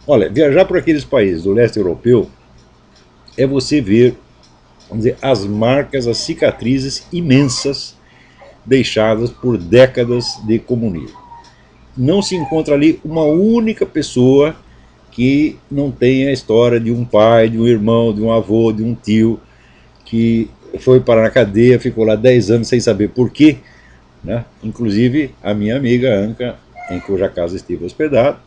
Olha, viajar por aqueles países do leste europeu é você ver, vamos dizer, as marcas, as cicatrizes imensas deixadas por décadas de comunismo. Não se encontra ali uma única pessoa que não tenha a história de um pai, de um irmão, de um avô, de um tio que foi para a cadeia, ficou lá 10 anos sem saber por quê. Né? Inclusive, a minha amiga Anca, em cuja casa estive hospedado,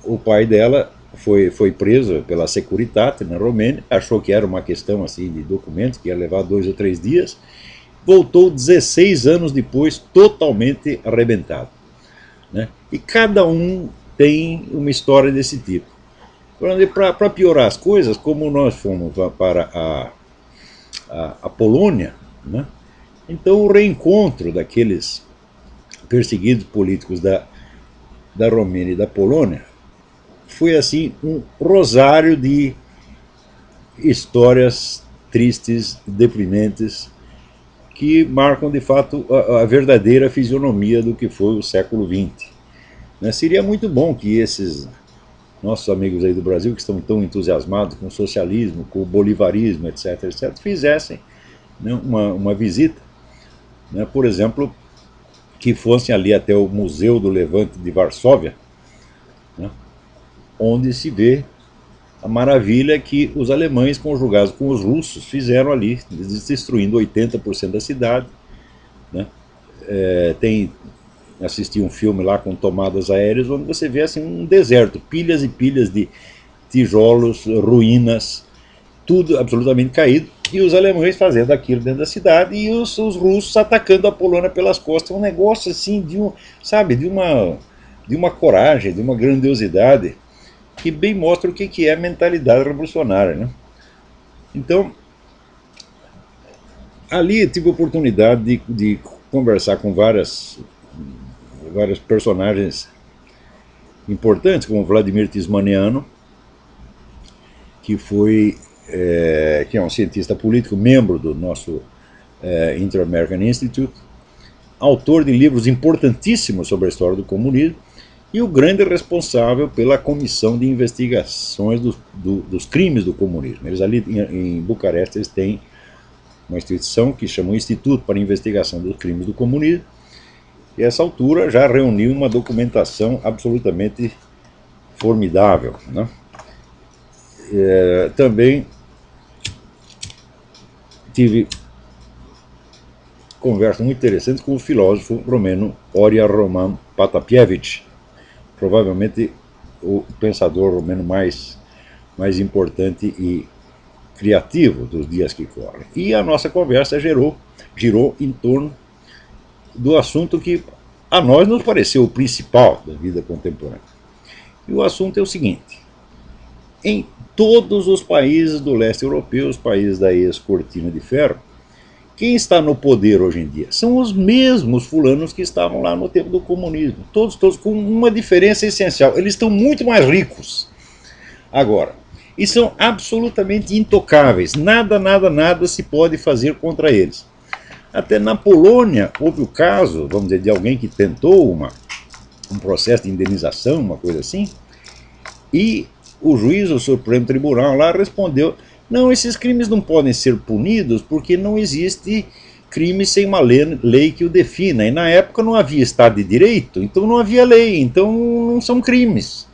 o pai dela foi preso pela Securitate na Romênia, achou que era uma questão assim de documentos, que ia levar 2 ou 3 dias, voltou 16 anos depois totalmente arrebentado. Né? E cada um tem uma história desse tipo. Para piorar as coisas, como nós fomos para a Polônia, né? Então o reencontro daqueles perseguidos políticos da Romênia e da Polônia foi assim um rosário de histórias tristes, deprimentes, que marcam de fato a verdadeira fisionomia do que foi o século XX. Né? Seria muito bom que esses nossos amigos aí do Brasil, que estão tão entusiasmados com o socialismo, com o bolivarismo, etc., etc., fizessem, né, uma visita, né, por exemplo, que fossem ali até o Museu do Levante de Varsóvia, né, onde se vê a maravilha que os alemães, conjugados com os russos, fizeram ali, destruindo 80% da cidade. Né? Tem assisti um filme lá com tomadas aéreas, onde você vê assim um deserto, pilhas e pilhas de tijolos, ruínas, tudo absolutamente caído, e os alemães fazendo aquilo dentro da cidade e os russos atacando a Polônia pelas costas. Um negócio assim de sabe, de uma coragem, de uma grandiosidade que bem mostra o que é a mentalidade revolucionária. Né? Então, ali tive a oportunidade de conversar com vários personagens importantes, como Vladimir Tismaniano, que que é um cientista político, membro do nosso Inter-American Institute, autor de livros importantíssimos sobre a história do comunismo e o grande responsável pela comissão de investigações dos crimes do comunismo. Eles ali em Bucareste eles têm uma instituição que chama o Instituto para a Investigação dos Crimes do Comunismo, e a essa altura já reuniu uma documentação absolutamente formidável. Né? Também tive conversa muito interessante com o filósofo romeno Oria Roman Patapievich, provavelmente o pensador romeno mais importante e criativo dos dias que correm. E a nossa conversa girou em torno do assunto que a nós nos pareceu o principal da vida contemporânea. E o assunto é o seguinte: em todos os países do leste europeu, os países da ex-cortina de ferro, quem está no poder hoje em dia são os mesmos fulanos que estavam lá no tempo do comunismo. Todos com uma diferença essencial. Eles estão muito mais ricos agora. E são absolutamente intocáveis. Nada se pode fazer contra eles. Até na Polônia houve o caso, vamos dizer, de alguém que tentou um processo de indenização, uma coisa assim, e o juiz do Supremo Tribunal lá respondeu: não, esses crimes não podem ser punidos porque não existe crime sem uma lei que o defina. E na época não havia Estado de Direito, então não havia lei, então não são crimes.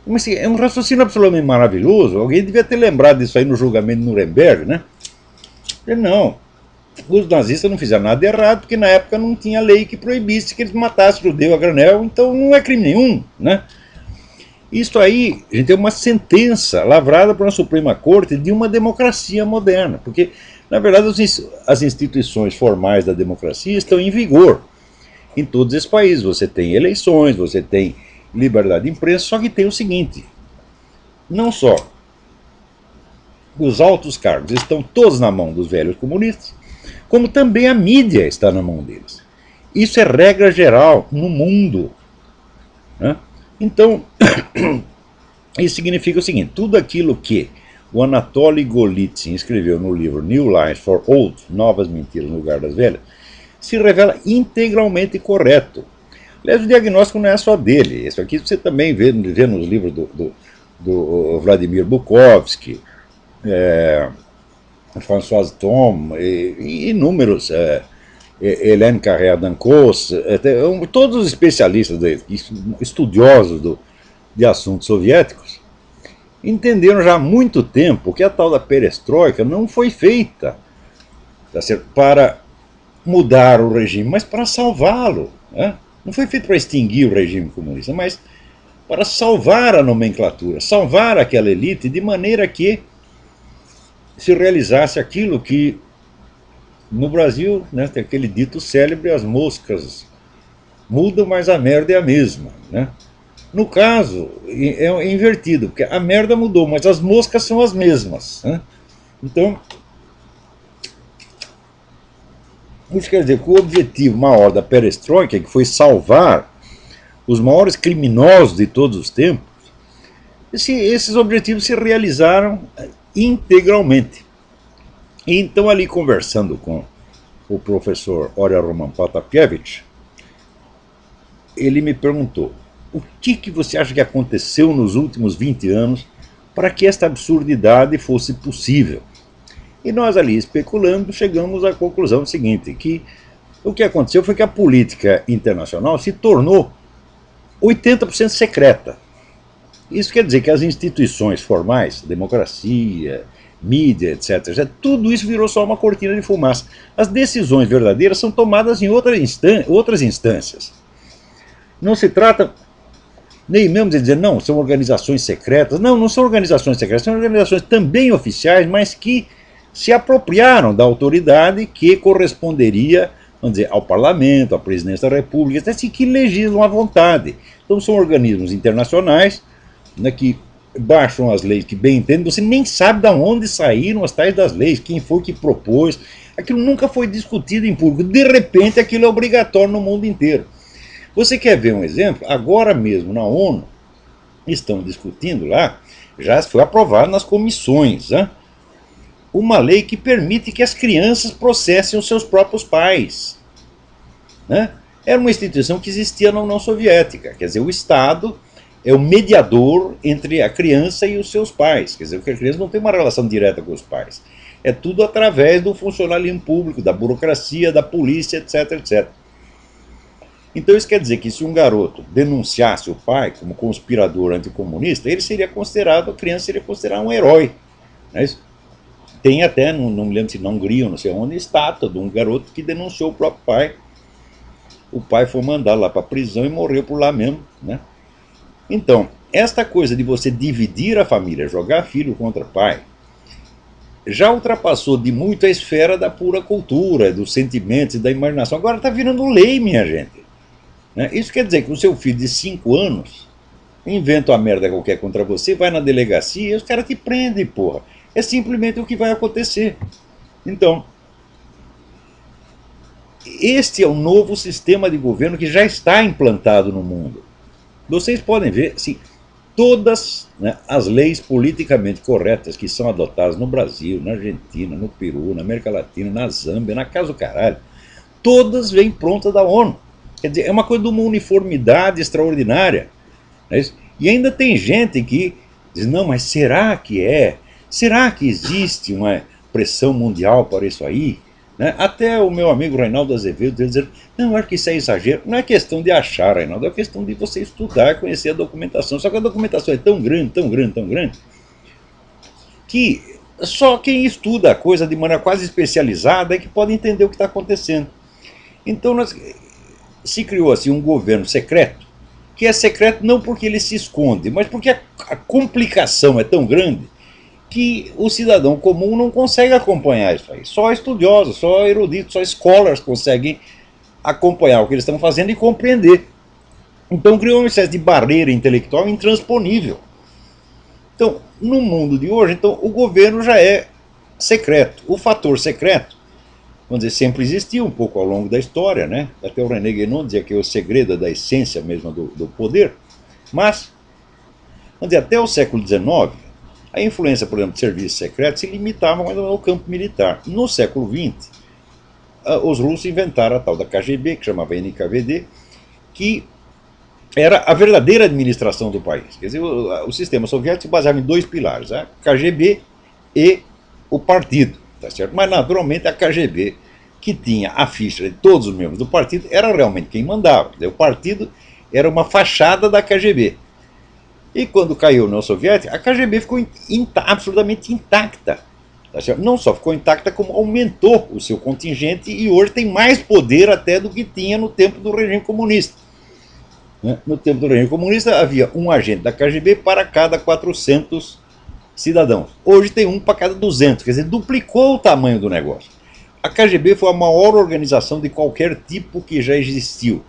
Mas assim, é um raciocínio absolutamente maravilhoso. Alguém devia ter lembrado disso aí no julgamento de Nuremberg, né? Não, os nazistas não fizeram nada de errado porque na época não tinha lei que proibisse que eles matassem judeu a granel, então não é crime nenhum, né? Isso aí, a gente, é uma sentença lavrada por uma Suprema Corte de uma democracia moderna, porque, na verdade, as instituições formais da democracia estão em vigor em todos esses países. Você tem eleições, você tem liberdade de imprensa, só que tem o seguinte: não só os altos cargos estão todos na mão dos velhos comunistas, como também a mídia está na mão deles. Isso é regra geral no mundo. Né? Então, isso significa o seguinte: tudo aquilo que o Anatoly Golitsyn escreveu no livro New Lies for Old, Novas Mentiras no Lugar das Velhas, se revela integralmente correto. Aliás, o diagnóstico não é só dele. Isso aqui você também vê nos livros do Vladimir Bukovsky, François Thom e inúmeros, Hélène Carrère-Dancos, todos os especialistas, estudiosos de assuntos soviéticos, entenderam já há muito tempo que a tal da perestroika não foi feita, tá certo, para mudar o regime, mas para salvá-lo. Né? Não foi feito para extinguir o regime comunista, mas para salvar a nomenclatura, salvar aquela elite de maneira que se realizasse aquilo que no Brasil, né, tem aquele dito célebre: as moscas mudam, mas a merda é a mesma. Né? No caso, é invertido, porque a merda mudou, mas as moscas são as mesmas. Né? Então, isso quer dizer que o objetivo maior da perestroika, que foi salvar os maiores criminosos de todos os tempos, esses objetivos se realizaram integralmente. E então, ali conversando com o professor Oria Roman Patapievich, ele me perguntou: o que você acha que aconteceu nos últimos 20 anos para que esta absurdidade fosse possível? E nós ali, especulando, chegamos à conclusão seguinte, que o que aconteceu foi que a política internacional se tornou 80% secreta. Isso quer dizer que as instituições formais, democracia, mídia, etc., tudo isso virou só uma cortina de fumaça. As decisões verdadeiras são tomadas em outras instâncias. Não se trata nem mesmo de dizer, não, são organizações secretas. Não, não são organizações secretas, são organizações também oficiais, mas que se apropriaram da autoridade que corresponderia, vamos dizer, ao parlamento, à presidência da república, assim, que legislam à vontade. Então são organismos internacionais, né, que baixam as leis que bem entendem, você nem sabe de onde saíram as tais das leis, quem foi que propôs, aquilo nunca foi discutido em público, de repente aquilo é obrigatório no mundo inteiro. Você quer ver um exemplo? Agora mesmo na ONU, estão discutindo lá, já foi aprovado nas comissões, né, uma lei que permite que as crianças processem os seus próprios pais. Né? Era uma instituição que existia na União Soviética, quer dizer, o Estado é o mediador entre a criança e os seus pais, quer dizer, a criança não tem uma relação direta com os pais, é tudo através do funcionalismo público, da burocracia, da polícia, etc, etc. Então isso quer dizer que se um garoto denunciasse o pai como conspirador anticomunista, ele seria considerado, a criança seria considerada um herói. Não é isso? Tem até, não me lembro se na Hungria ou não sei onde, estátua de um garoto que denunciou o próprio pai. O pai foi mandado lá para a prisão e morreu por lá mesmo. Né? Então, esta coisa de você dividir a família, jogar filho contra pai, já ultrapassou de muito a esfera da pura cultura, dos sentimentos e da imaginação. Agora está virando lei, minha gente. Né? Isso quer dizer que o seu filho de 5 anos inventa uma merda qualquer contra você, vai na delegacia e os caras te prendem, porra. É simplesmente o que vai acontecer. Então, este é o novo sistema de governo que já está implantado no mundo. Vocês podem ver, assim, todas, né, as leis politicamente corretas que são adotadas no Brasil, na Argentina, no Peru, na América Latina, na Zâmbia, na casa do caralho, todas vêm prontas da ONU. Quer dizer, é uma coisa de uma uniformidade extraordinária. Né? E ainda tem gente que diz, não, mas será que é? Será que existe uma pressão mundial para isso aí? Né? Até o meu amigo Reinaldo Azevedo dizer, não, acho que isso é exagero. Não é questão de achar, Reinaldo, é questão de você estudar, conhecer a documentação. Só que a documentação é tão grande, tão grande, tão grande, que só quem estuda a coisa de maneira quase especializada é que pode entender o que está acontecendo. Então se criou assim um governo secreto, que é secreto não porque ele se esconde, mas porque a complicação é tão grande que o cidadão comum não consegue acompanhar isso aí. Só estudiosos, só eruditos, só scholars conseguem acompanhar o que eles estão fazendo e compreender. Então criou uma espécie de barreira intelectual intransponível. Então, no mundo de hoje, então, o governo já é secreto. O fator secreto, vamos dizer, sempre existiu um pouco ao longo da história, né? Até o René Guénon dizia que é o segredo da essência mesmo do poder. Mas, vamos dizer, até o século XIX, a influência, por exemplo, de serviços secretos se limitava mais ou menos ao campo militar. No século XX, os russos inventaram a tal da KGB, que chamava NKVD, que era a verdadeira administração do país. Quer dizer, o sistema soviético se baseava em dois pilares, a KGB e o partido. Tá certo? Mas, naturalmente, a KGB, que tinha a ficha de todos os membros do partido, era realmente quem mandava. O partido era uma fachada da KGB. E quando caiu a União Soviética, a KGB ficou absolutamente intacta. Tá certo? Não só ficou intacta, como aumentou o seu contingente e hoje tem mais poder até do que tinha no tempo do regime comunista. No tempo do regime comunista havia um agente da KGB para cada 400 cidadãos. Hoje tem um para cada 200, quer dizer, duplicou o tamanho do negócio. A KGB foi a maior organização de qualquer tipo que já existiu.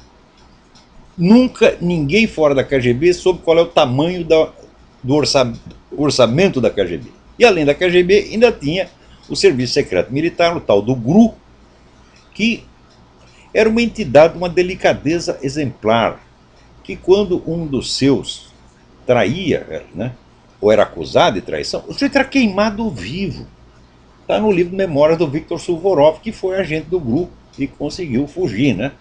Nunca ninguém fora da KGB soube qual é o tamanho do orçamento da KGB. E além da KGB, ainda tinha o Serviço Secreto Militar, o tal do GRU, que era uma entidade de uma delicadeza exemplar, que quando um dos seus traía, né, ou era acusado de traição, o sujeito era queimado vivo. Está no livro Memórias do Viktor Suvorov, que foi agente do GRU e conseguiu fugir, né?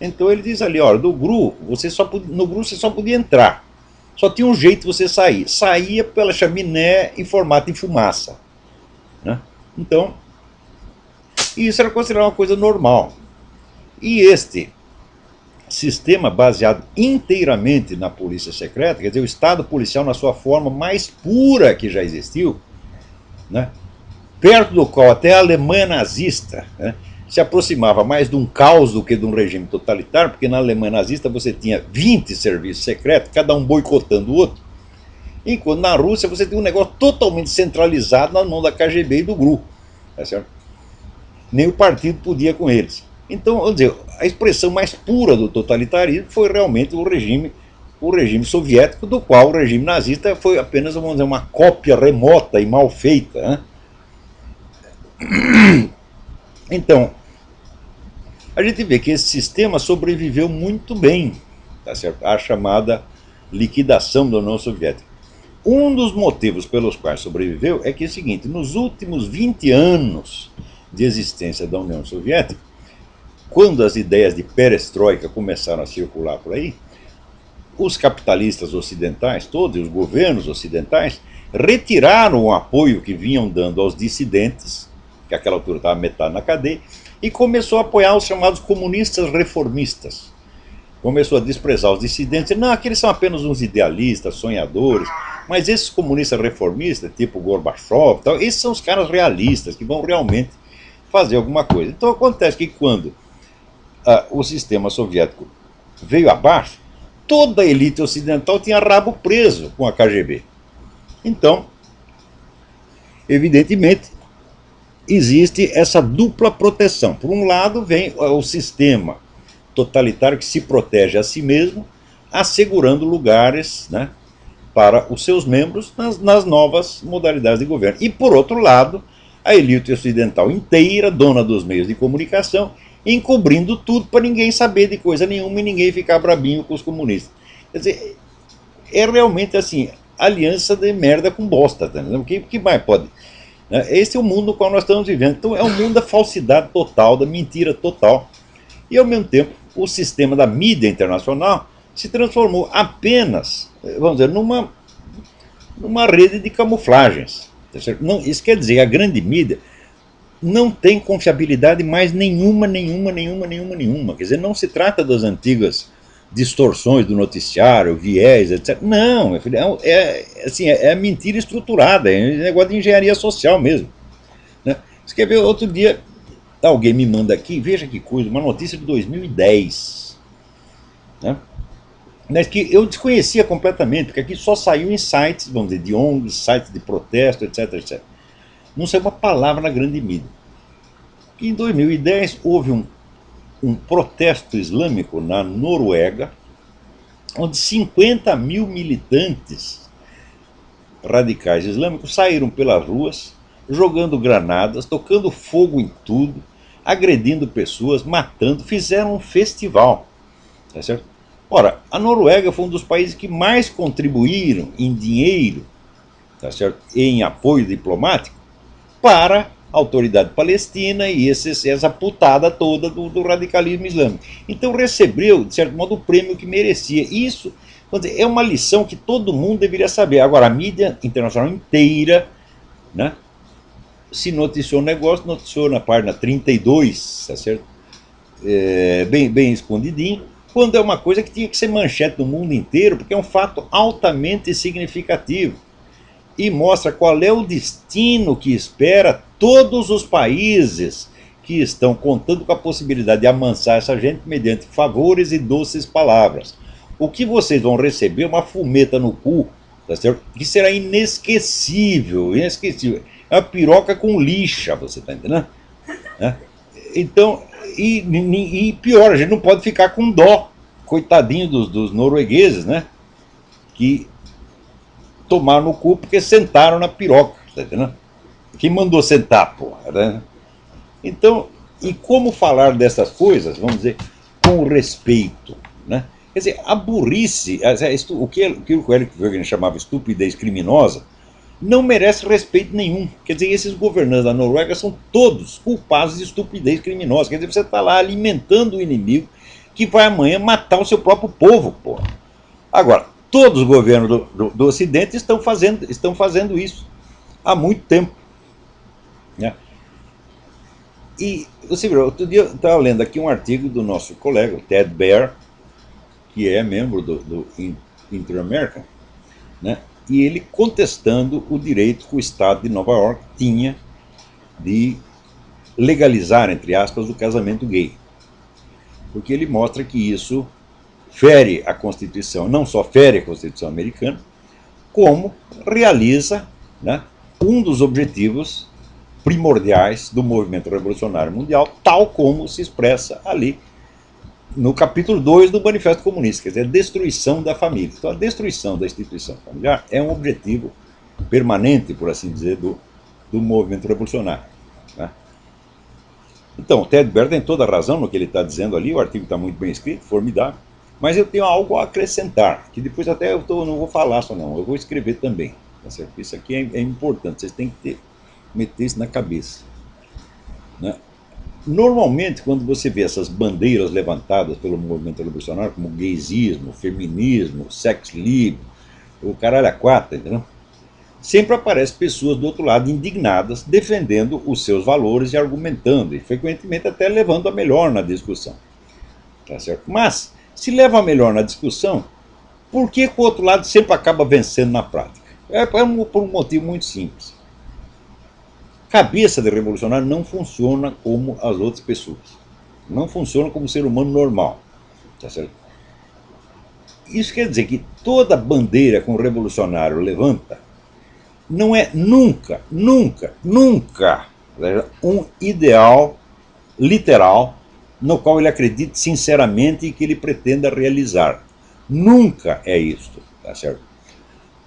Então ele diz ali, olha, no GRU você só podia entrar. Só tinha um jeito de você sair. Saía pela chaminé em formato de fumaça. Né? Então, isso era considerado uma coisa normal. E este sistema baseado inteiramente na polícia secreta, quer dizer, o Estado policial na sua forma mais pura que já existiu, né? Perto do qual até a Alemanha nazista, né, se aproximava mais de um caos do que de um regime totalitário, porque na Alemanha nazista você tinha 20 serviços secretos, cada um boicotando o outro, enquanto na Rússia você tinha um negócio totalmente centralizado na mão da KGB e do GRU. Tá certo? Nem o partido podia com eles. Então, vamos dizer, a expressão mais pura do totalitarismo foi realmente o regime soviético, do qual o regime nazista foi apenas, vamos dizer, uma cópia remota e mal feita. Né? Então, a gente vê que esse sistema sobreviveu muito bem, tá certo? À chamada liquidação da União Soviética. Um dos motivos pelos quais sobreviveu é que é o seguinte, nos últimos 20 anos de existência da União Soviética, quando as ideias de perestroika começaram a circular por aí, os capitalistas ocidentais, todos os governos ocidentais, retiraram o apoio que vinham dando aos dissidentes, que àquela altura estava metade na cadeia, e começou a apoiar os chamados comunistas reformistas. Começou a desprezar os dissidentes, não, aqueles são apenas uns idealistas, sonhadores, mas esses comunistas reformistas, tipo Gorbachev, tal, esses são os caras realistas, que vão realmente fazer alguma coisa. Então acontece que quando o sistema soviético veio abaixo, toda a elite ocidental tinha rabo preso com a KGB. Então, evidentemente, existe essa dupla proteção. Por um lado, vem o sistema totalitário que se protege a si mesmo, assegurando lugares, né, para os seus membros nas novas modalidades de governo. E, por outro lado, a elite ocidental inteira, dona dos meios de comunicação, encobrindo tudo para ninguém saber de coisa nenhuma e ninguém ficar brabinho com os comunistas. Quer dizer, é realmente assim, aliança de merda com bosta. Tá? O que mais pode? Esse é o mundo no qual nós estamos vivendo. Então é um mundo da falsidade total, da mentira total. E ao mesmo tempo, o sistema da mídia internacional se transformou apenas, vamos dizer, numa rede de camuflagens. Não, isso quer dizer que a grande mídia não tem confiabilidade mais nenhuma. Quer dizer, não se trata das antigas distorções do noticiário, viés, etc. Não, assim, é mentira estruturada, é um negócio de engenharia social mesmo. Né? Você quer ver, outro dia, alguém me manda aqui, veja que coisa, uma notícia de 2010. Né? Mas que eu desconhecia completamente, porque aqui só saiu em sites, vamos dizer, de ONGs, sites de protesto, etc. Não saiu uma palavra na grande mídia. E em 2010 houve um protesto islâmico na Noruega, onde 50 mil militantes radicais islâmicos saíram pelas ruas, jogando granadas, tocando fogo em tudo, agredindo pessoas, matando, fizeram um festival. Tá certo? Ora, a Noruega foi um dos países que mais contribuíram em dinheiro, tá certo? E em apoio diplomático para Autoridade Palestina e essa putada toda do radicalismo islâmico. Então recebeu, de certo modo, o prêmio que merecia. Isso, vamos dizer, é uma lição que todo mundo deveria saber. Agora, a mídia internacional inteira, né, se noticiou o negócio, noticiou na página 32, tá certo? Bem escondidinho, quando é uma coisa que tinha que ser manchete no mundo inteiro, porque é um fato altamente significativo e mostra qual é o destino que espera todos os países que estão contando com a possibilidade de amansar essa gente mediante favores e doces palavras. O que vocês vão receber é uma fumeta no cu, tá certo? Que será inesquecível, inesquecível. É uma piroca com lixa, você tá entendendo? Então, e pior, a gente não pode ficar com dó, coitadinho dos noruegueses, né? Que tomaram no cu porque sentaram na piroca, tá entendendo? Quem mandou sentar, porra, né? Então, e como falar dessas coisas, vamos dizer, com respeito, né? Quer dizer, a burrice, o que o Eric Wegener chamava estupidez criminosa, não merece respeito nenhum. Quer dizer, esses governantes da Noruega são todos culpados de estupidez criminosa. Quer dizer, você está lá alimentando o inimigo que vai amanhã matar o seu próprio povo, porra. Agora, todos os governos do Ocidente estão fazendo isso há muito tempo, né? E você viu, outro dia eu estava lendo aqui um artigo do nosso colega, o Ted Baer, que é membro do Inter-American, né? E ele contestando o direito que o Estado de Nova York tinha de legalizar, entre aspas, o casamento gay. Porque ele mostra que isso fere a Constituição, não só fere a Constituição americana, como realiza, né, um dos objetivos primordiais do movimento revolucionário mundial, tal como se expressa ali no capítulo 2 do Manifesto Comunista, quer dizer, a destruição da família. Então, a destruição da instituição familiar é um objetivo permanente, por assim dizer, do movimento revolucionário, né? Então, o Ted Baer tem toda a razão no que ele está dizendo ali, o artigo está muito bem escrito, formidável, mas eu tenho algo a acrescentar, que depois até não vou falar só não, eu vou escrever também, tá certo? Isso aqui é importante, vocês têm que meter isso na cabeça, né? Normalmente, quando você vê essas bandeiras levantadas pelo movimento revolucionário, como gaysismo, feminismo, sex lib, o caralho a quatro, entendeu? Sempre aparecem pessoas do outro lado indignadas, defendendo os seus valores e argumentando, e frequentemente até levando a melhor na discussão. Tá certo? Mas, se leva a melhor na discussão, por que o outro lado sempre acaba vencendo na prática? Por um motivo muito simples. Cabeça de revolucionário não funciona como as outras pessoas. Não funciona como ser humano normal. Tá certo? Isso quer dizer que toda bandeira que um revolucionário levanta não é nunca um ideal literal no qual ele acredite sinceramente e que ele pretenda realizar. Nunca é isto. Tá certo?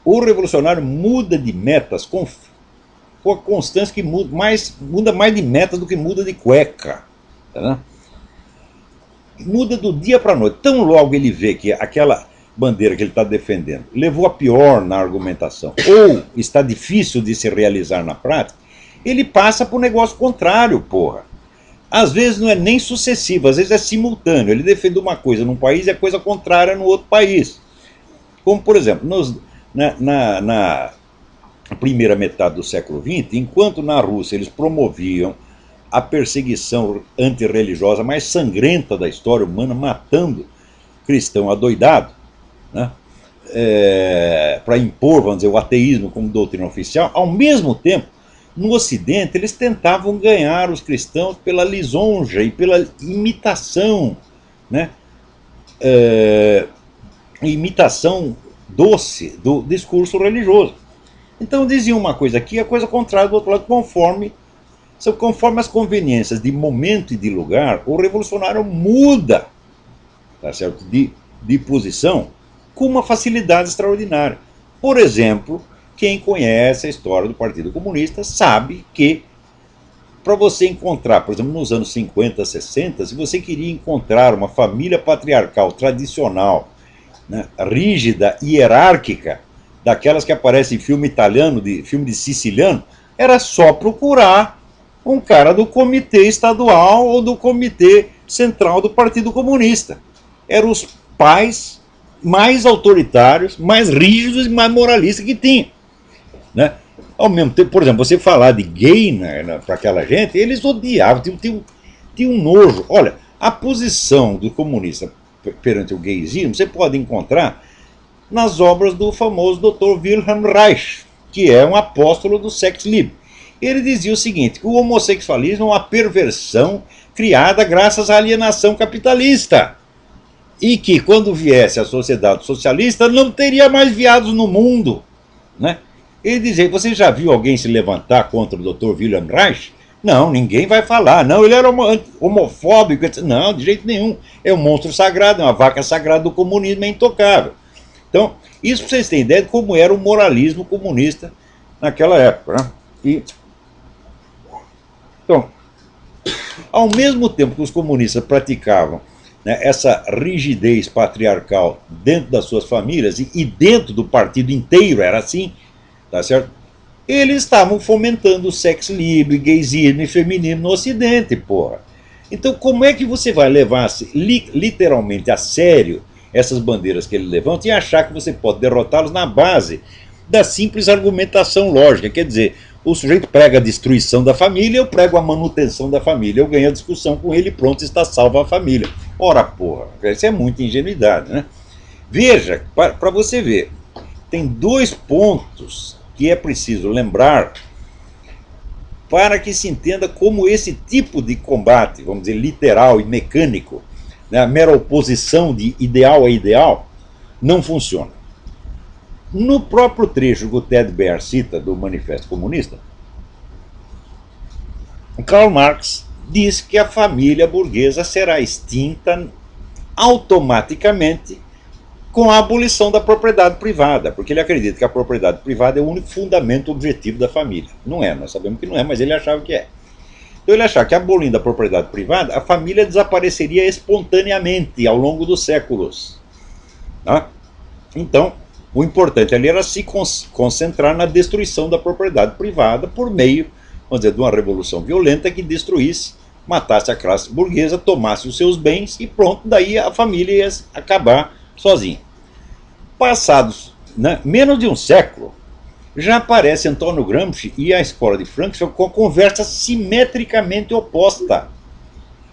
O revolucionário muda de metas com a constância que muda mais de metas do que muda de cueca. Tá? Muda do dia para a noite. Tão logo ele vê que aquela bandeira que ele está defendendo levou a pior na argumentação, ou está difícil de se realizar na prática, ele passa para o negócio contrário, porra. Às vezes não é nem sucessivo, às vezes é simultâneo. Ele defende uma coisa num país e a coisa contrária no outro país. Como, por exemplo, na primeira metade do século XX, enquanto na Rússia eles promoviam a perseguição antirreligiosa mais sangrenta da história humana, matando cristão adoidado, né, para impor, vamos dizer, o ateísmo como doutrina oficial, ao mesmo tempo, no Ocidente, eles tentavam ganhar os cristãos pela lisonja e pela imitação, né, imitação doce do discurso religioso. Então diziam uma coisa aqui, a coisa contrária do outro lado, conforme as conveniências de momento e de lugar, o revolucionário muda, tá certo, de posição com uma facilidade extraordinária. Por exemplo, quem conhece a história do Partido Comunista sabe que para você encontrar, por exemplo, nos anos 50, 60, se você queria encontrar uma família patriarcal tradicional, né, rígida, hierárquica, daquelas que aparecem em filme italiano, filme de siciliano, era só procurar um cara do comitê estadual ou do comitê central do Partido Comunista. Eram os pais mais autoritários, mais rígidos e mais moralistas que tinha, né? Ao mesmo tempo, por exemplo, você falar de gay, né, para aquela gente, eles odiavam, tinha um nojo. Olha, a posição do comunista perante o gaysismo você pode encontrar nas obras do famoso Dr. Wilhelm Reich, que é um apóstolo do sex lib. Ele dizia o seguinte: que o homossexualismo é uma perversão criada graças à alienação capitalista, e que quando viesse a sociedade socialista não teria mais viados no mundo, né? Ele dizia: você já viu alguém se levantar contra o Dr. Wilhelm Reich? Não, ninguém vai falar. Não, ele era homofóbico. Não, de jeito nenhum. É um monstro sagrado, é uma vaca sagrada do comunismo, é intocável. Então, isso para vocês terem ideia de como era o moralismo comunista naquela época, né? Então, ao mesmo tempo que os comunistas praticavam, né, essa rigidez patriarcal dentro das suas famílias e dentro do partido inteiro era assim, tá certo? Eles estavam fomentando o sex livre, gaysismo e feminismo no Ocidente, porra. Então, como é que você vai levar literalmente a sério essas bandeiras que ele levanta e achar que você pode derrotá-los na base da simples argumentação lógica? Quer dizer, o sujeito prega a destruição da família, eu prego a manutenção da família, eu ganho a discussão com ele e pronto, está salva a família. Ora, porra, isso é muita ingenuidade, né? Veja, para você ver, tem dois pontos que é preciso lembrar para que se entenda como esse tipo de combate, vamos dizer, literal e mecânico, né, a mera oposição de ideal a ideal, não funciona. No próprio trecho que o Ted Baer cita do Manifesto Comunista, Karl Marx diz que a família burguesa será extinta automaticamente com a abolição da propriedade privada, porque ele acredita que a propriedade privada é o único fundamento objetivo da família. Não é, nós sabemos que não é, mas ele achava que é. Então ele achava que abolindo a propriedade privada, a família desapareceria espontaneamente ao longo dos séculos. Tá? Então, o importante ali era se concentrar na destruição da propriedade privada por meio, vamos dizer, de uma revolução violenta que destruísse, matasse a classe burguesa, tomasse os seus bens e pronto, daí a família ia acabar sozinha. Passados, né, menos de um século, já aparece Antônio Gramsci e a escola de Frankfurt com a conversa simetricamente oposta.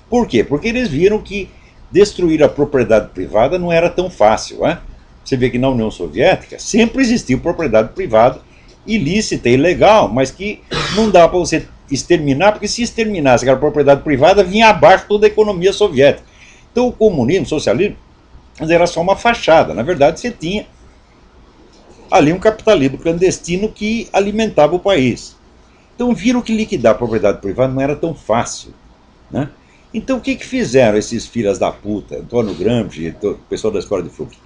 Por quê? Porque eles viram que destruir a propriedade privada não era tão fácil, né? Você vê que na União Soviética sempre existiu propriedade privada ilícita e ilegal, mas que não dá para você exterminar, porque se exterminasse aquela propriedade privada, vinha abaixo toda a economia soviética. Então o comunismo, o socialismo, era só uma fachada. Na verdade, você tinha ali um capitalismo clandestino que alimentava o país. Então viram que liquidar a propriedade privada não era tão fácil, né? Então o que fizeram esses filhas da puta, Antônio Gramsci, o pessoal da escola de Frankfurt?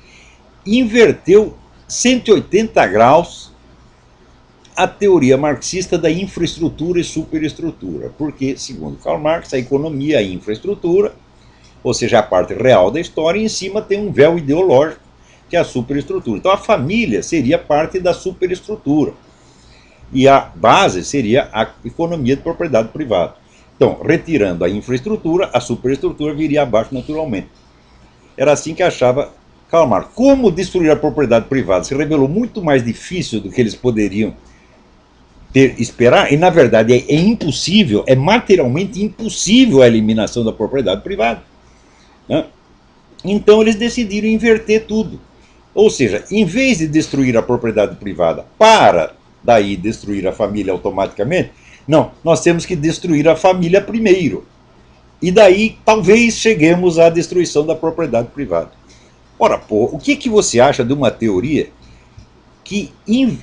Inverteu 180 graus a teoria marxista da infraestrutura e superestrutura, porque, segundo Karl Marx, a economia é a infraestrutura, ou seja, a parte real da história, e em cima tem um véu ideológico, que é a superestrutura. Então a família seria parte da superestrutura, e a base seria a economia de propriedade privada. Então, retirando a infraestrutura, a superestrutura viria abaixo naturalmente. Era assim que achava Karl Marx. Como destruir a propriedade privada se revelou muito mais difícil do que eles poderiam esperar, e na verdade é impossível, é materialmente impossível a eliminação da propriedade privada, né? Então eles decidiram inverter tudo. Ou seja, em vez de destruir a propriedade privada para daí destruir a família automaticamente, não, nós temos que destruir a família primeiro. E daí talvez cheguemos à destruição da propriedade privada. Ora, pô, o que você acha de uma teoria que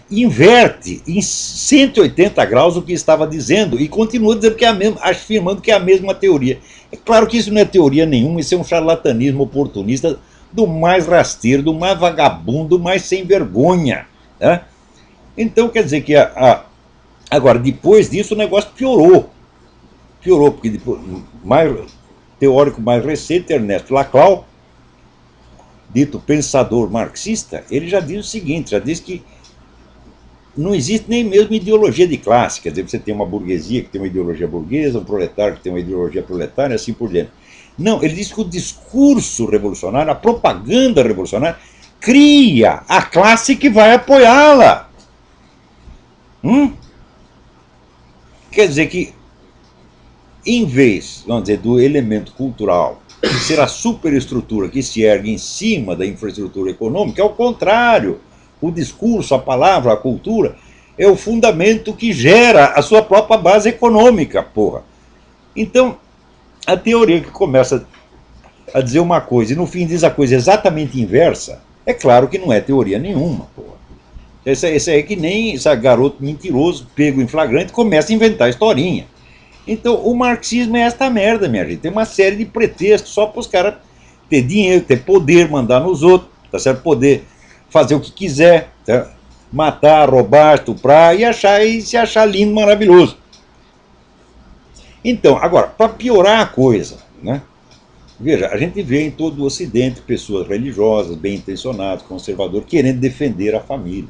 inverte em 180 graus o que estava dizendo e continua dizendo que é a mesma, afirmando que é a mesma teoria? É claro que isso não é teoria nenhuma, isso é um charlatanismo oportunista do mais rasteiro, do mais vagabundo, do mais sem vergonha, né? Então quer dizer que agora, depois disso, o negócio piorou. Piorou, porque depois, teórico mais recente, Ernesto Laclau, dito pensador marxista, ele já diz o seguinte, já diz que não existe nem mesmo ideologia de classe, quer dizer, você tem uma burguesia que tem uma ideologia burguesa, um proletário que tem uma ideologia proletária, e assim por diante. Não, ele diz que o discurso revolucionário, a propaganda revolucionária, cria a classe que vai apoiá-la. Quer dizer que, em vez, vamos dizer, do elemento cultural ser a superestrutura que se ergue em cima da infraestrutura econômica, é o contrário. O discurso, a palavra, a cultura é o fundamento que gera a sua própria base econômica, porra. Então, a teoria que começa a dizer uma coisa e no fim diz a coisa exatamente inversa, é claro que não é teoria nenhuma, porra. Esse aí é que nem esse garoto mentiroso, pego em flagrante, começa a inventar historinha. Então, o marxismo é esta merda, minha gente. Tem uma série de pretextos só para os caras ter dinheiro, ter poder, mandar nos outros, tá certo? Poder fazer o que quiser, tá? Matar, roubar, estuprar e se achar lindo, maravilhoso. Então, agora, para piorar a coisa, né? Veja, a gente vê em todo o Ocidente pessoas religiosas, bem intencionadas, conservadoras, querendo defender a família.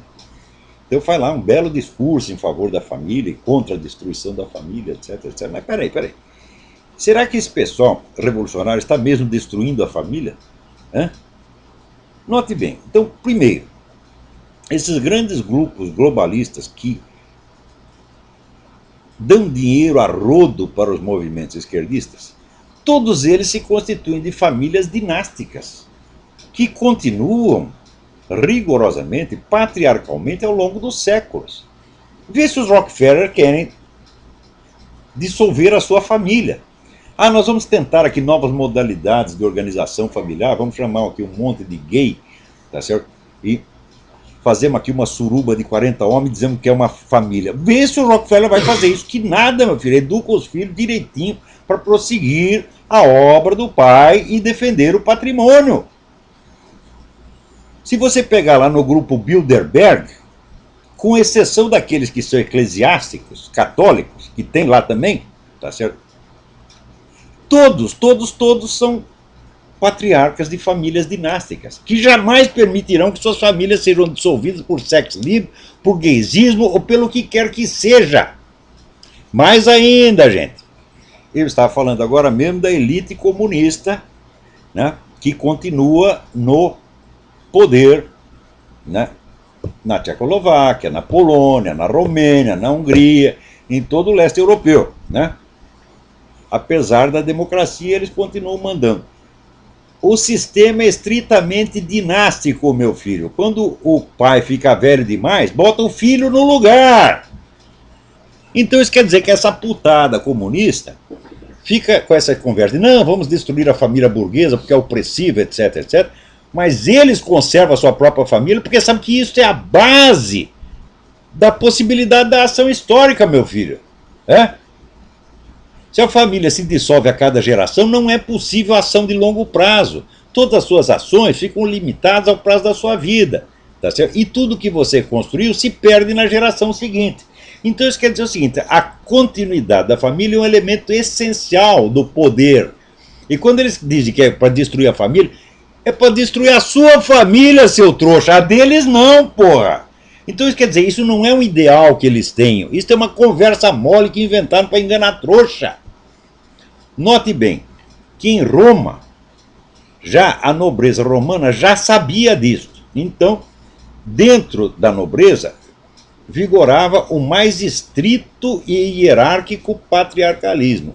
Então faz lá um belo discurso em favor da família e contra a destruição da família, etc, etc. Mas peraí. Será que esse pessoal revolucionário está mesmo destruindo a família? Note bem. Então, primeiro, esses grandes grupos globalistas que dão dinheiro a rodo para os movimentos esquerdistas, todos eles se constituem de famílias dinásticas, que continuam rigorosamente, patriarcalmente ao longo dos séculos. Vê se os Rockefeller querem dissolver a sua família. Nós vamos tentar aqui novas modalidades de organização familiar, vamos chamar aqui um monte de gay, tá certo? E fazemos aqui uma suruba de 40 homens dizendo que é uma família. Vê se o Rockefeller vai fazer isso, que nada, meu filho, educa os filhos direitinho para prosseguir a obra do pai e defender o patrimônio. Se você pegar lá no grupo Bilderberg, com exceção daqueles que são eclesiásticos, católicos, que tem lá também, tá certo? Todos são patriarcas de famílias dinásticas, que jamais permitirão que suas famílias sejam dissolvidas por sexo livre, por gaysismo ou pelo que quer que seja. Mais ainda, gente, eu estava falando agora mesmo da elite comunista, né, que continua no poder, né, na Tchecoslováquia, na Polônia, na Romênia, na Hungria, em todo o leste europeu, né? Apesar da democracia, eles continuam mandando. O sistema é estritamente dinástico, meu filho. Quando o pai fica velho demais, bota o filho no lugar. Então isso quer dizer que essa putada comunista fica com essa conversa de não, vamos destruir a família burguesa porque é opressiva, etc, etc. Mas eles conservam a sua própria família porque sabem que isso é a base da possibilidade da ação histórica, meu filho. Se a família se dissolve a cada geração, não é possível ação de longo prazo. Todas as suas ações ficam limitadas ao prazo da sua vida. Tá certo? E tudo que você construiu se perde na geração seguinte. Então isso quer dizer o seguinte, a continuidade da família é um elemento essencial do poder. E quando eles dizem que é para destruir a família, é para destruir a sua família, seu trouxa. A deles não, porra. Então isso quer dizer, isso não é um ideal que eles tenham. Isso é uma conversa mole que inventaram para enganar trouxa. Note bem que em Roma, já a nobreza romana já sabia disso. Então, dentro da nobreza, vigorava o mais estrito e hierárquico patriarcalismo.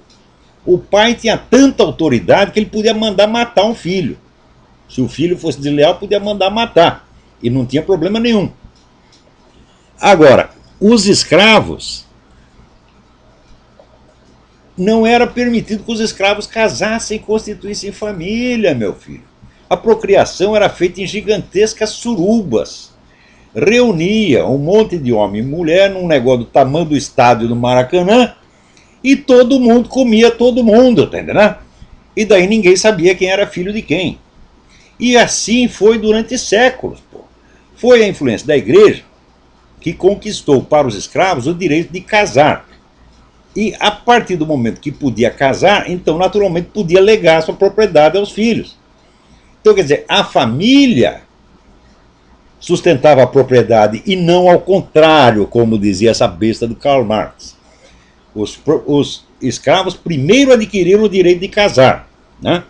O pai tinha tanta autoridade que ele podia mandar matar um filho. Se o filho fosse desleal, podia mandar matar. E não tinha problema nenhum. Agora, os escravos, não era permitido que os escravos casassem e constituíssem família, meu filho. A procriação era feita em gigantescas surubas. Reunia um monte de homem e mulher num negócio do tamanho do estádio do Maracanã e todo mundo comia todo mundo, tá entendendo? E daí ninguém sabia quem era filho de quem. E assim foi durante séculos. Pô. Foi a influência da igreja que conquistou para os escravos o direito de casar. E a partir do momento que podia casar, então naturalmente podia legar sua propriedade aos filhos. Então quer dizer, a família sustentava a propriedade e não ao contrário, como dizia essa besta do Karl Marx. Os escravos primeiro adquiriram o direito de casar, né?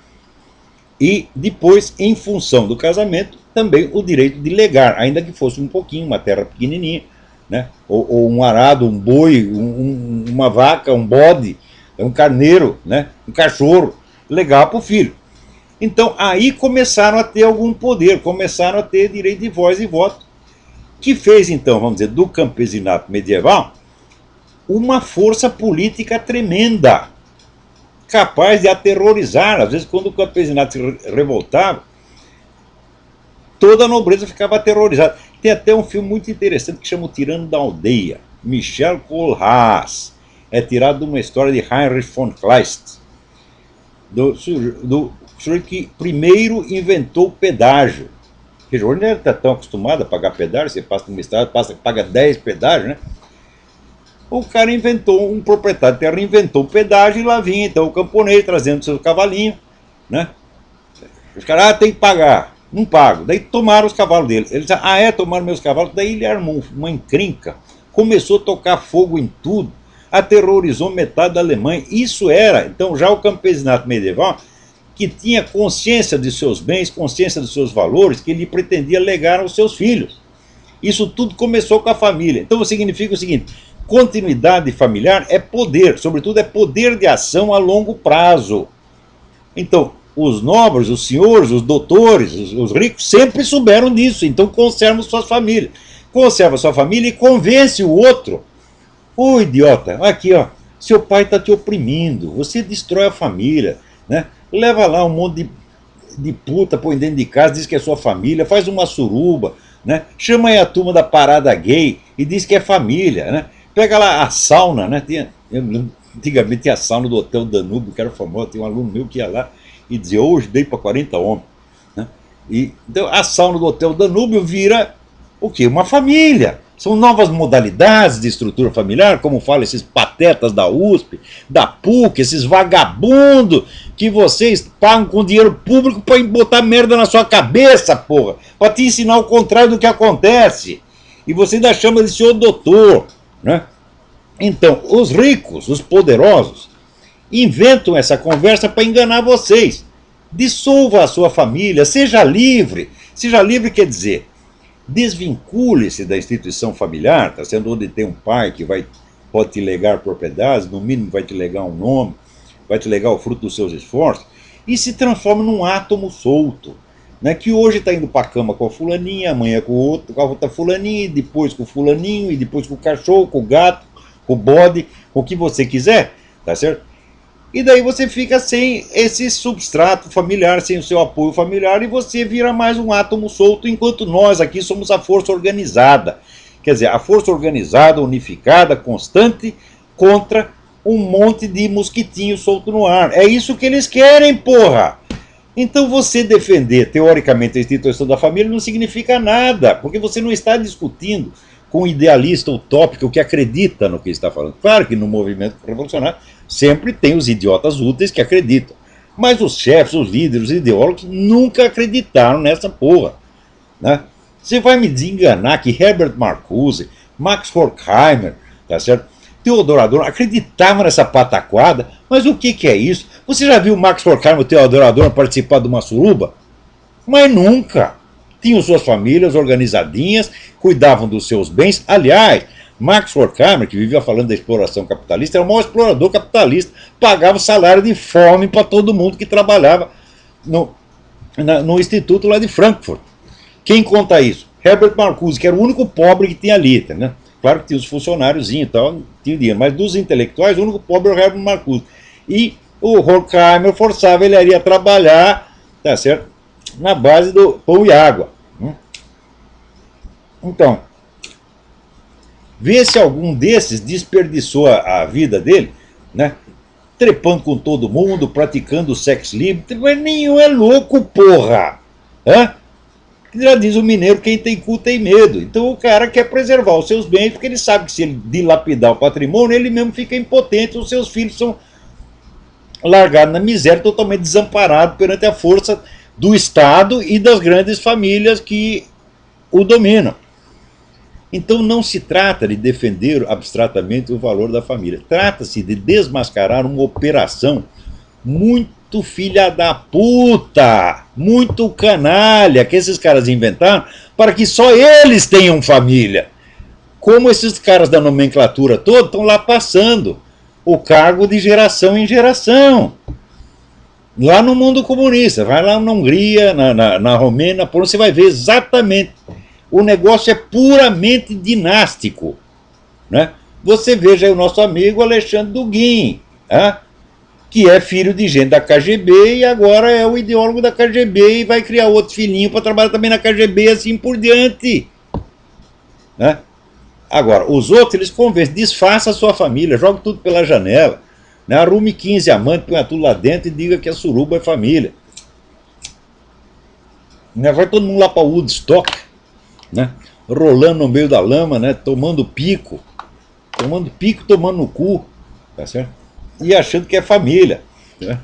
E depois, em função do casamento, também o direito de legar, ainda que fosse um pouquinho, uma terra pequenininha, né? Ou um arado, um boi, uma vaca, um bode, um carneiro, né? Um cachorro, legar para o filho. Então aí começaram a ter algum poder, começaram a ter direito de voz e voto, que fez então, vamos dizer, do campesinato medieval uma força política tremenda, capaz de aterrorizar. Às vezes, quando o campesinato se revoltava, toda a nobreza ficava aterrorizada. Tem até um filme muito interessante que chama O Tirano da Aldeia, Michel Kohlhaas. É tirado de uma história de Heinrich von Kleist, do sujeito que primeiro inventou o pedágio. Porque hoje não está tão acostumado a pagar pedágio, você passa numa estrada, paga 10 pedágios, né? O cara inventou, um proprietário de terra inventou o pedágio, e lá vinha então o camponês trazendo seu cavalinho, né? Os caras, tem que pagar. Não pago. Daí tomaram os cavalos dele. Ele disse, tomaram meus cavalos. Daí ele armou uma encrenca, começou a tocar fogo em tudo, aterrorizou metade da Alemanha. Isso era, então, já o campesinato medieval, que tinha consciência de seus bens, consciência dos seus valores, que ele pretendia legar aos seus filhos. Isso tudo começou com a família. Então significa o seguinte: continuidade familiar é poder, sobretudo é poder de ação a longo prazo. Então, os nobres, os senhores, os doutores, os ricos sempre souberam disso, então conservam suas famílias. Conserva sua família e convence o outro. Ô idiota, aqui ó, seu pai está te oprimindo, você destrói a família, né? Leva lá um monte de puta, põe dentro de casa, diz que é sua família, faz uma suruba, né? Chama aí a turma da parada gay e diz que é família, né? Pega lá a sauna, né? Antigamente tinha a sauna do Hotel Danúbio, que era famoso, tinha um aluno meu que ia lá e dizia, hoje dei para 40 homens. Né? Então a sauna do Hotel Danúbio vira o quê? Uma família. São novas modalidades de estrutura familiar, como falam esses patetas da USP, da PUC, esses vagabundos que vocês pagam com dinheiro público para botar merda na sua cabeça, porra, para te ensinar o contrário do que acontece. E você ainda chama de senhor doutor, né? Então, os ricos, os poderosos, inventam essa conversa para enganar vocês. Dissolva a sua família, seja livre. Seja livre quer dizer, desvincule-se da instituição familiar, tá sendo onde tem um pai que pode te legar propriedades, no mínimo vai te legar um nome, vai te legar o fruto dos seus esforços, e se transforma num átomo solto, né, que hoje está indo para a cama com a fulaninha, amanhã com a outra fulaninha, e depois com o fulaninho, e depois com o cachorro, com o gato, com o bode, com o que você quiser, tá certo? E daí você fica sem esse substrato familiar, sem o seu apoio familiar, e você vira mais um átomo solto, enquanto nós aqui somos a força organizada. Quer dizer, a força organizada, unificada, constante, contra um monte de mosquitinho solto no ar. É isso que eles querem, porra! Então você defender, teoricamente, a instituição da família não significa nada, porque você não está discutindo com um idealista utópico que acredita no que está falando. Claro que no movimento revolucionário sempre tem os idiotas úteis que acreditam. Mas os chefes, os líderes, os ideólogos nunca acreditaram nessa porra. Né? Você vai me desenganar que Herbert Marcuse, Max Horkheimer, tá certo? Theodor Adorno acreditavam nessa pataquada, mas o que é isso? Você já viu Max Horkheimer e Theodor Adorno participar de uma suruba? Mas nunca. Tinham suas famílias organizadinhas, cuidavam dos seus bens. Aliás, Max Horkheimer, que vivia falando da exploração capitalista, era o maior explorador capitalista, pagava o salário de fome para todo mundo que trabalhava no instituto lá de Frankfurt. Quem conta isso? Herbert Marcuse, que era o único pobre que tinha ali, né? Claro que tinha os funcionários e tal, tinha dinheiro, mas dos intelectuais, o único pobre era o Herbert Marcuse. E o Horkheimer forçava ele a trabalhar, tá certo? Na base do pão e água. Então, vê se algum desses desperdiçou a vida dele, né? Trepando com todo mundo, praticando sexo livre. Mas nenhum é louco, porra! Hã? Já diz o mineiro, quem tem cu tem medo. Então o cara quer preservar os seus bens, porque ele sabe que se ele dilapidar o patrimônio, ele mesmo fica impotente, os seus filhos são largados na miséria, totalmente desamparados perante a força do Estado e das grandes famílias que o dominam. Então não se trata de defender abstratamente o valor da família. Trata-se de desmascarar uma operação muito filha da puta, muito canalha que esses caras inventaram para que só eles tenham família. Como esses caras da nomenclatura toda estão lá passando o cargo de geração em geração. Lá no mundo comunista, vai lá na Hungria, na Romênia, na Polônia, você vai ver exatamente. O negócio é puramente dinástico. Né? Você veja aí o nosso amigo Alexandre Dugin, que é filho de gente da KGB e agora é o ideólogo da KGB e vai criar outro filhinho para trabalhar também na KGB e assim por diante. Né? Agora, os outros, eles convencem, desfaça a sua família, joga tudo pela janela. Né? Arrume 15 amantes, põe tudo lá dentro e diga que a suruba é família. Vai todo mundo lá para Woodstock, né? Rolando no meio da lama, né? Tomando pico, tomando no cu, tá certo? E achando que é família. Né?